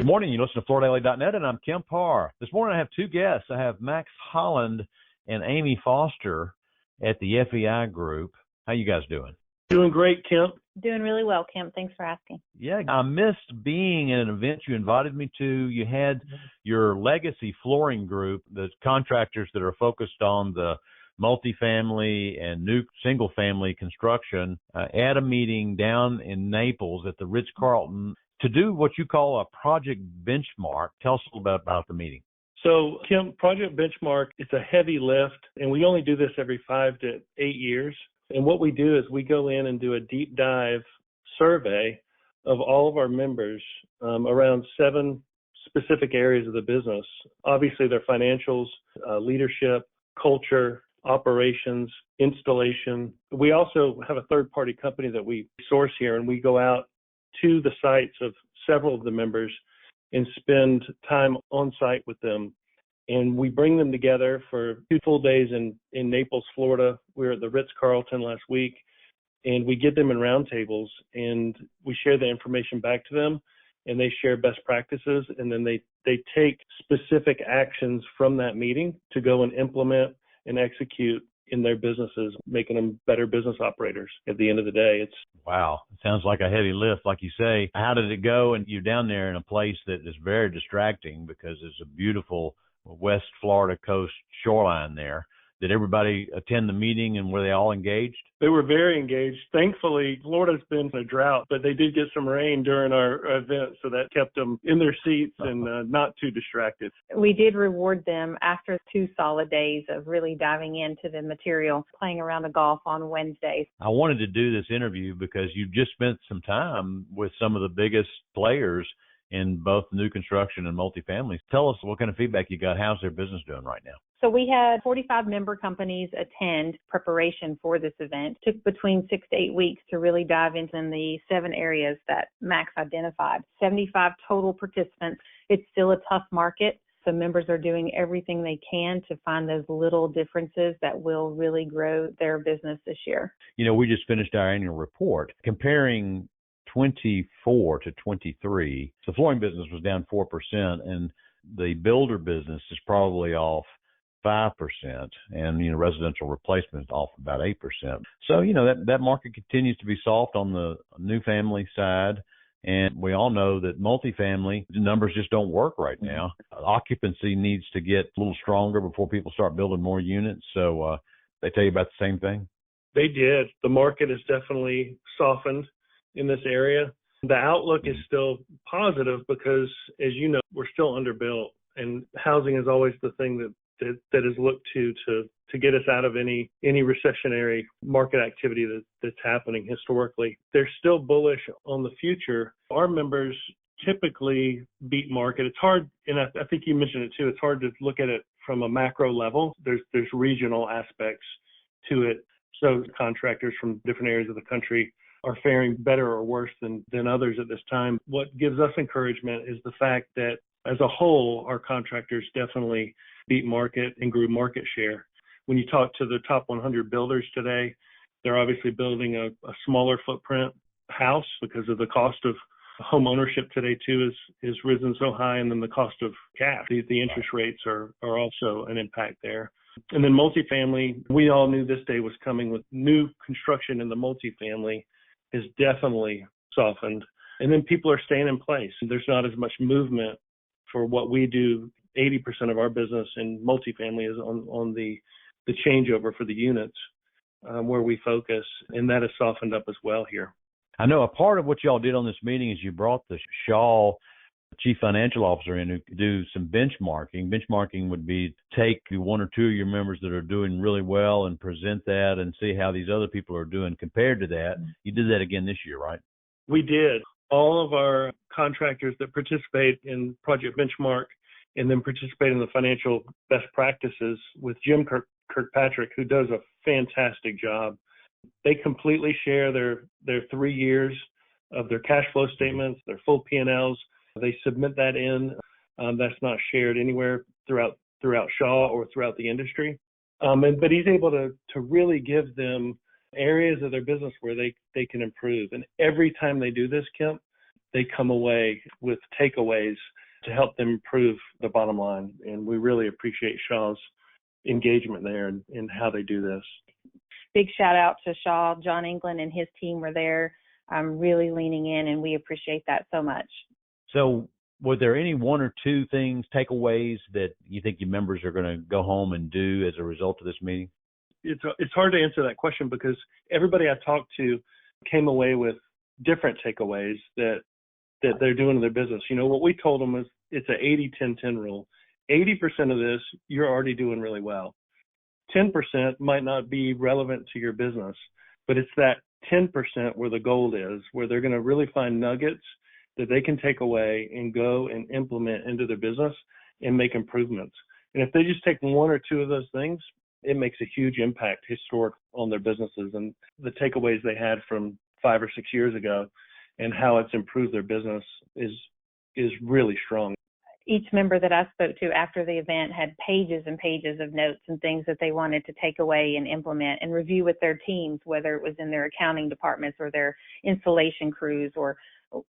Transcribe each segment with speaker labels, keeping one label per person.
Speaker 1: morning. You listen to FloorDaily.net, and I'm Kemp Harr. This morning I have two guests. I have Holland and Amie Foster at the FEI Group. How you guys doing?
Speaker 2: Doing great, Kemp.
Speaker 3: Doing really well, Kemp. Thanks for asking.
Speaker 1: Yeah, I missed being at an event you invited me to. You had your legacy flooring group, the contractors that are focused on the multifamily and new single-family construction, at a meeting down in Naples at the Ritz-Carlton to do what you call a project benchmark. Tell us a little bit about the meeting.
Speaker 2: So, Kemp, Project Benchmark, it's a heavy lift, and we only do this every 5 to 8 years. And what we do is we go in and do a deep dive survey of all of our members around 7 specific areas of the business. Obviously, their financials, leadership, culture, operations, installation. We also have a third-party company that we source here, and we go out to the sites of several of the members and spend time on site with them. And we bring them together for 2 full days in Naples, Florida. We were at the Ritz-Carlton last week, and we get them in roundtables, and we share the information back to them, and they share best practices, and then they take specific actions from that meeting to go and implement and execute in their businesses, making them better business operators. At the end of the day,
Speaker 1: Wow. It sounds like a heavy lift, like you say. How did it go? And you're down there in a place that is very distracting because it's a beautiful West Florida coast shoreline there. Did everybody attend the meeting, and were they all engaged?
Speaker 2: They were very engaged. Thankfully, Florida's been in a drought, but they did get some rain during our event, so that kept them in their seats and not too distracted.
Speaker 3: We did reward them after 2 solid days of really diving into the material, playing around the golf on Wednesdays.
Speaker 1: I wanted to do this interview because you just spent some time with some of the biggest players in both new construction and multifamily. Tell us what kind of feedback you got. How's their business doing right now?
Speaker 3: So we had 45 member companies attend preparation for this event. It took between 6 to 8 weeks to really dive into the 7 areas that Max identified. 75 total participants. It's still a tough market. So members are doing everything they can to find those little differences that will really grow their business this year.
Speaker 1: You know, we just finished our annual report comparing 24 to 23. The flooring business was down 4%, and the builder business is probably off 5%, and residential replacement is off about 8%. So that market continues to be soft on the new family side, and we all know that multifamily numbers just don't work right now. Occupancy needs to get a little stronger before people start building more units. So they tell you about the same thing?
Speaker 2: They did. The market has definitely softened in this area. The outlook is still positive because, as you know, we're still underbuilt, and housing is always the thing that is looked to get us out of any recessionary market activity that's happening historically. They're still bullish on the future. Our members typically beat market. It's hard, and I think you mentioned it too, it's hard to look at it from a macro level. There's regional aspects to it. So contractors from different areas of the country are faring better or worse than others at this time. What gives us encouragement is the fact that as a whole, our contractors definitely beat market and grew market share. When you talk to the top 100 builders today, they're obviously building a smaller footprint house because of the cost of home ownership today too is risen so high, and then the cost of cash. The interest rates are also an impact there. And then multifamily, we all knew this day was coming with new construction in the multifamily is definitely softened. And then people are staying in place. There's not as much movement for what we do. 80% of our business in multifamily is on the changeover for the units where we focus, and that has softened up as well here.
Speaker 1: I know a part of what y'all did on this meeting is you brought the Shaw chief financial officer in to do some benchmarking. Benchmarking would be take 1 or 2 of your members that are doing really well and present that and see how these other people are doing compared to that. You did that again this year, right?
Speaker 2: We did. All of our contractors that participate in Project Benchmark and then participate in the financial best practices with Jim Kirkpatrick, who does a fantastic job. They completely share their 3 years of their cash flow statements, their full P&Ls. They submit that in. That's not shared anywhere throughout Shaw or throughout the industry. But he's able to really give them areas of their business where they can improve. And every time they do this, Kemp, they come away with takeaways to help them improve the bottom line. And we really appreciate Shaw's engagement there and how they do this.
Speaker 3: Big shout out to Shaw. John England and his team were there really leaning in, and we appreciate that so much.
Speaker 1: So were there any one or two things, takeaways that you think your members are going to go home and do as a result of this meeting?
Speaker 2: It's hard to answer that question because everybody I talked to came away with different takeaways that they're doing in their business. You know, what we told them is it's an 80-10-10 rule. 80% of this, you're already doing really well. 10% might not be relevant to your business, but it's that 10% where the gold is, where they're going to really find nuggets that they can take away and go and implement into their business and make improvements. And if they just take one or two of those things, it makes a huge impact historic on their businesses. And the takeaways they had from 5 or 6 years ago and how it's improved their business is really strong.
Speaker 3: Each member that I spoke to after the event had pages and pages of notes and things that they wanted to take away and implement and review with their teams, whether it was in their accounting departments or their installation crews or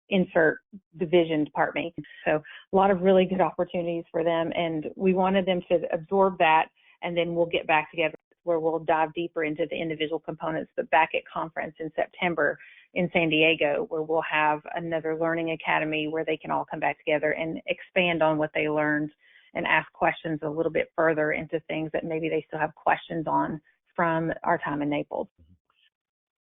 Speaker 3: insert division department. So a lot of really good opportunities for them. And we wanted them to absorb that, and then we'll get back together where we'll dive deeper into the individual components, but back at conference in September in San Diego, where we'll have another learning academy where they can all come back together and expand on what they learned and ask questions a little bit further into things that maybe they still have questions on from our time in Naples.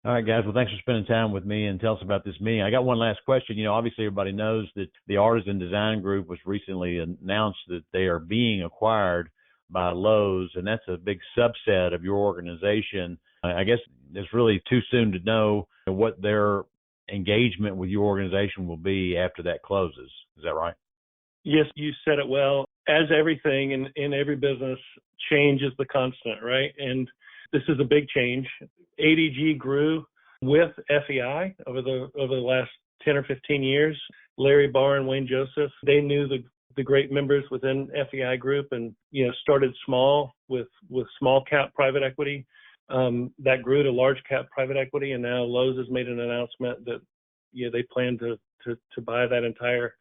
Speaker 1: All right, guys. Well, thanks for spending time with me and tell us about this meeting. I got one last question. You know, obviously everybody knows that the Artisan Design Group was recently announced that they are being acquired by Lowe's, and that's a big subset of your organization. I guess it's really too soon to know what their engagement with your organization will be after that closes. Is that right?
Speaker 2: Yes, you said it well. As everything in every business, change is the constant, right? And this is a big change. ADG grew with FEI over the last 10 or 15 years. Larry Barr and Wayne Joseph, they knew the great members within FEI Group and, you know, started small with small cap private equity. That grew to large cap private equity, and now Lowe's has made an announcement that, you know, they plan to buy that entire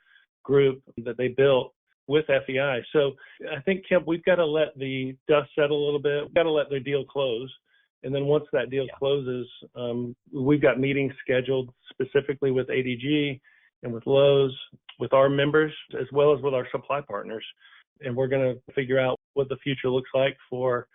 Speaker 2: group that they built with FEI. So I think, Kemp, we've got to let the dust settle a little bit. We've got to let their deal close. And then once that deal closes, we've got meetings scheduled specifically with ADG and with Lowe's, with our members, as well as with our supply partners. And we're going to figure out what the future looks like for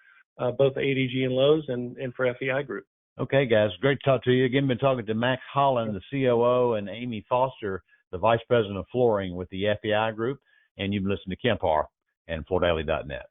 Speaker 2: both ADG and Lowe's and for FEI Group.
Speaker 1: Okay, guys. Great to talk to you. Again, been talking to Max Holland, the COO, and Amie Foster, the Vice President of Flooring with the FEI Group. And you've been listening to Kemp Harr and FloorDaily.net.